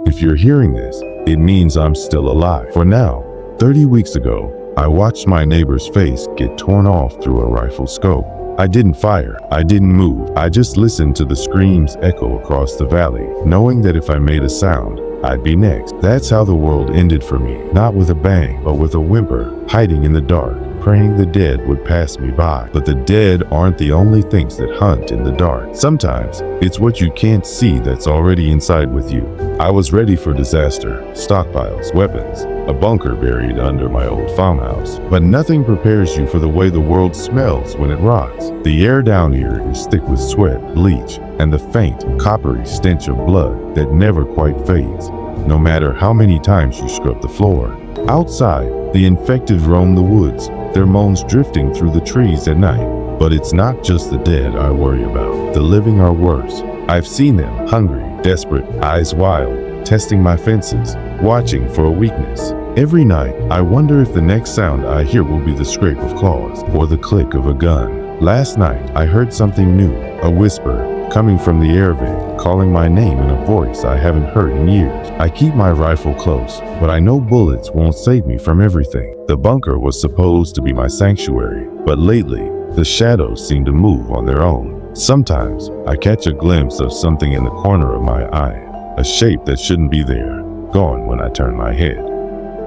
If you're hearing this, it means I'm still alive. For now, 30 weeks ago, I watched my neighbor's face get torn off through a rifle scope. I didn't fire, I didn't move, I just listened to the screams echo across the valley, knowing that if I made a sound, I'd be next. That's how the world ended for me, not with a bang, but with a whimper, hiding in the dark, praying the dead would pass me by. But the dead aren't the only things that hunt in the dark. Sometimes, it's what you can't see that's already inside with you. I was ready for disaster, stockpiles, weapons, a bunker buried under my old farmhouse. But nothing prepares you for the way the world smells when it rots. The air down here is thick with sweat, bleach, and the faint, coppery stench of blood that never quite fades, no matter how many times you scrub the floor. Outside, the infected roam the woods, their moans drifting through the trees at night. But it's not just the dead I worry about. The living are worse. I've seen them, hungry, desperate, eyes wild, testing my fences, watching for a weakness. Every night, I wonder if the next sound I hear will be the scrape of claws or the click of a gun. Last night, I heard something new, a whisper, coming from the air vent, calling my name in a voice I haven't heard in years. I keep my rifle close, but I know bullets won't save me from everything. The bunker was supposed to be my sanctuary, but lately, the shadows seem to move on their own. Sometimes, I catch a glimpse of something in the corner of my eye, a shape that shouldn't be there, gone when I turn my head.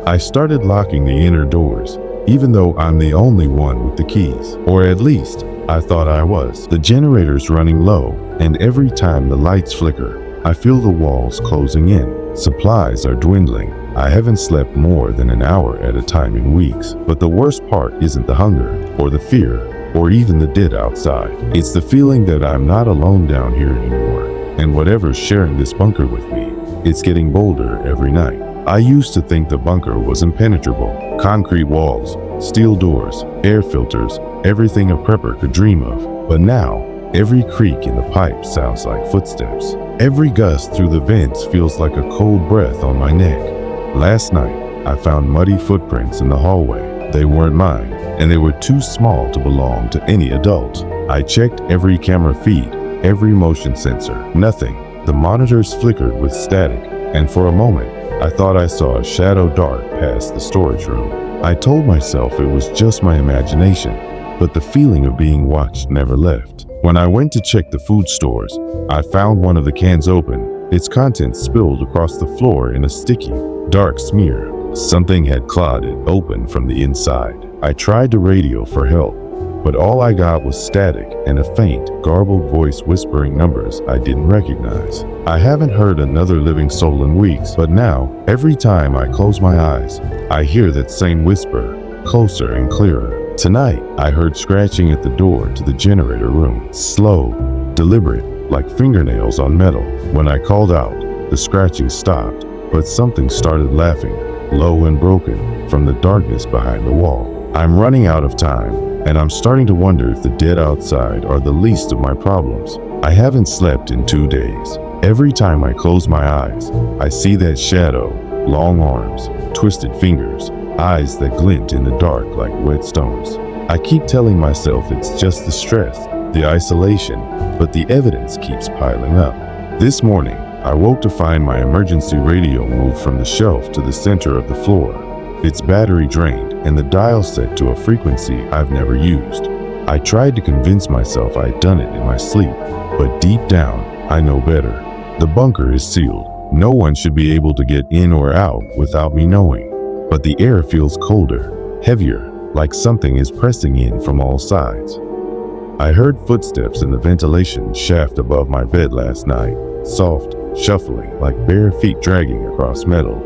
I started locking the inner doors, even though I'm the only one with the keys, or at least, I thought I was. The generator's running low, and every time the lights flicker, I feel the walls closing in. Supplies are dwindling. I haven't slept more than an hour at a time in weeks. But the worst part isn't the hunger, or the fear, or even the dead outside. It's the feeling that I'm not alone down here anymore. And whatever's sharing this bunker with me, it's getting bolder every night. I used to think the bunker was impenetrable. Concrete walls, steel doors, air filters, everything a prepper could dream of. But now, every creak in the pipe sounds like footsteps. Every gust through the vents feels like a cold breath on my neck. Last night, I found muddy footprints in the hallway. They weren't mine, and they were too small to belong to any adult. I checked every camera feed, every motion sensor. Nothing. The monitors flickered with static, and for a moment, I thought I saw a shadow dart past the storage room. I told myself it was just my imagination, but the feeling of being watched never left. When I went to check the food stores, I found one of the cans open, its contents spilled across the floor in a sticky, dark smear. Something had clawed it open from the inside. I tried to radio for help, but all I got was static and a faint, garbled voice whispering numbers I didn't recognize. I haven't heard another living soul in weeks, but now, every time I close my eyes, I hear that same whisper, closer and clearer. Tonight, I heard scratching at the door to the generator room. Slow, deliberate, like fingernails on metal. When I called out, the scratching stopped, but something started laughing, low and broken, from the darkness behind the wall. I'm running out of time, and I'm starting to wonder if the dead outside are the least of my problems. I haven't slept in 2 days. Every time I close my eyes, I see that shadow, long arms, twisted fingers, eyes that glint in the dark like whetstones. I keep telling myself it's just the stress, the isolation, but the evidence keeps piling up. This morning, I woke to find my emergency radio moved from the shelf to the center of the floor. Its battery drained and the dial set to a frequency I've never used. I tried to convince myself I'd done it in my sleep, but deep down, I know better. The bunker is sealed. No one should be able to get in or out without me knowing. But the air feels colder, heavier, like something is pressing in from all sides. I heard footsteps in the ventilation shaft above my bed last night, soft, shuffling like bare feet dragging across metal.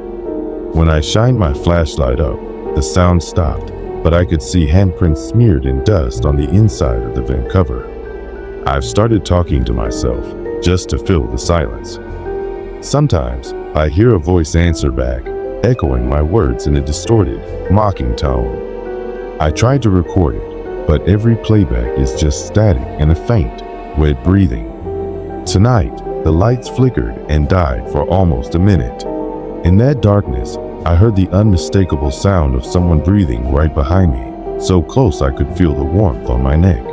When I shined my flashlight up, the sound stopped, but I could see handprints smeared in dust on the inside of the vent cover. I've started talking to myself, just to fill the silence. Sometimes, I hear a voice answer back, echoing my words in a distorted, mocking tone. I tried to record it, but every playback is just static and a faint, wet breathing. Tonight, the lights flickered and died for almost a minute. In that darkness, I heard the unmistakable sound of someone breathing right behind me, so close I could feel the warmth on my neck.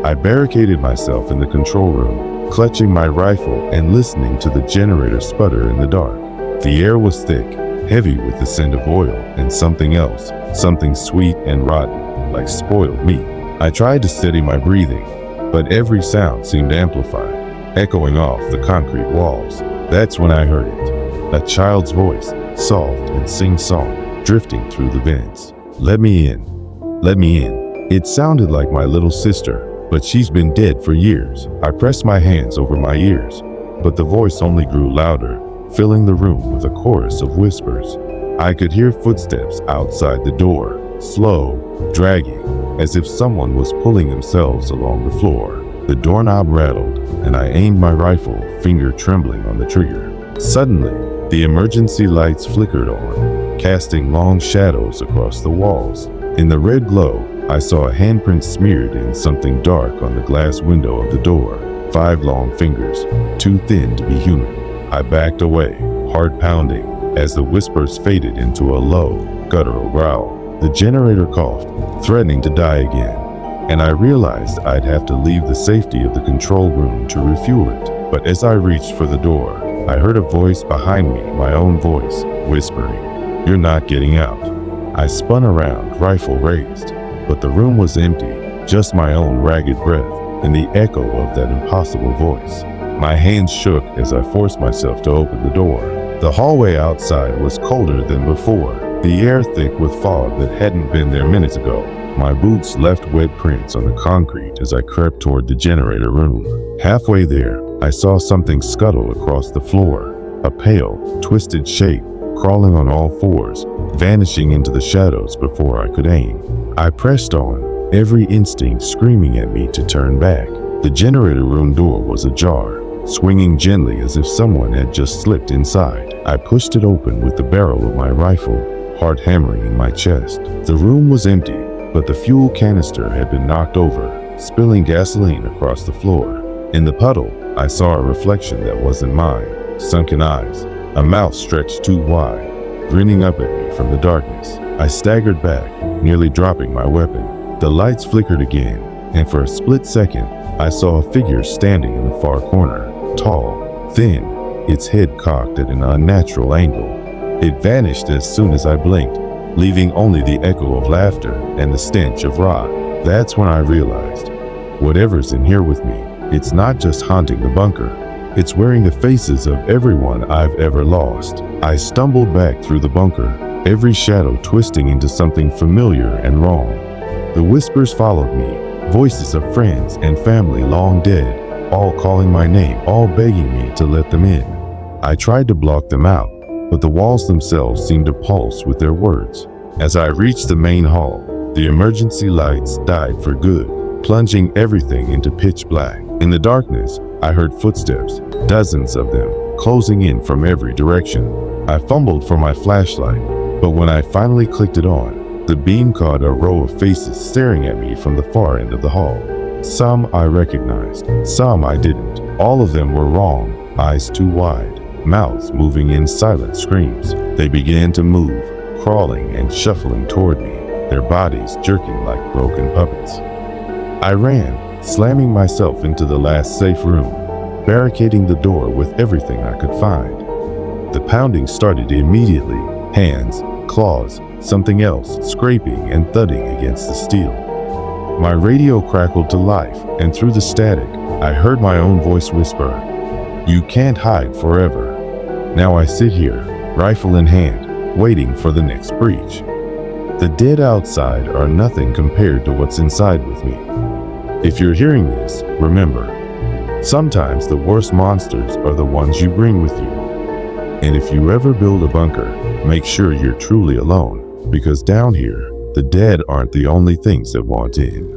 I barricaded myself in the control room, clutching my rifle and listening to the generator sputter in the dark. The air was thick, heavy with the scent of oil and something else, something sweet and rotten, like spoiled meat. I tried to steady my breathing, but every sound seemed amplified, echoing off the concrete walls. That's when I heard it. A child's voice, soft and sing-song, drifting through the vents. "Let me in. Let me in." It sounded like my little sister, but she's been dead for years. I pressed my hands over my ears, but the voice only grew louder, filling the room with a chorus of whispers. I could hear footsteps outside the door, slow, dragging, as if someone was pulling themselves along the floor. The doorknob rattled, and I aimed my rifle, finger trembling on the trigger. Suddenly, the emergency lights flickered on, casting long shadows across the walls. In the red glow, I saw a handprint smeared in something dark on the glass window of the door. 5 long fingers, too thin to be human. I backed away, heart pounding, as the whispers faded into a low, guttural growl. The generator coughed, threatening to die again, and I realized I'd have to leave the safety of the control room to refuel it. But as I reached for the door, I heard a voice behind me, my own voice, whispering, "You're not getting out." I spun around, rifle raised, but the room was empty, just my own ragged breath and the echo of that impossible voice. My hands shook as I forced myself to open the door. The hallway outside was colder than before, the air thick with fog that hadn't been there minutes ago. My boots left wet prints on the concrete as I crept toward the generator room. Halfway there, I saw something scuttle across the floor, a pale, twisted shape, crawling on all fours, vanishing into the shadows before I could aim. I pressed on, every instinct screaming at me to turn back. The generator room door was ajar, swinging gently as if someone had just slipped inside. I pushed it open with the barrel of my rifle, heart hammering in my chest. The room was empty, but the fuel canister had been knocked over, spilling gasoline across the floor. In the puddle, I saw a reflection that wasn't mine, sunken eyes, a mouth stretched too wide, grinning up at me from the darkness. I staggered back, nearly dropping my weapon. The lights flickered again, and for a split second, I saw a figure standing in the far corner, tall, thin, its head cocked at an unnatural angle. It vanished as soon as I blinked, leaving only the echo of laughter and the stench of rot. That's when I realized, whatever's in here with me, it's not just haunting the bunker, it's wearing the faces of everyone I've ever lost. I stumbled back through the bunker, every shadow twisting into something familiar and wrong. The whispers followed me, voices of friends and family long dead, all calling my name, all begging me to let them in. I tried to block them out, but the walls themselves seemed to pulse with their words. As I reached the main hall, the emergency lights died for good, plunging everything into pitch black. In the darkness, I heard footsteps, dozens of them, closing in from every direction. I fumbled for my flashlight, but when I finally clicked it on, the beam caught a row of faces staring at me from the far end of the hall. Some I recognized, some I didn't. All of them were wrong, eyes too wide, mouths moving in silent screams. They began to move, crawling and shuffling toward me, their bodies jerking like broken puppets. I ran, slamming myself into the last safe room, barricading the door with everything I could find. The pounding started immediately, hands, claws, something else scraping and thudding against the steel. My radio crackled to life, and through the static, I heard my own voice whisper, "You can't hide forever." Now I sit here, rifle in hand, waiting for the next breach. The dead outside are nothing compared to what's inside with me. If you're hearing this, remember, sometimes the worst monsters are the ones you bring with you. And if you ever build a bunker, make sure you're truly alone, because down here, the dead aren't the only things that want in.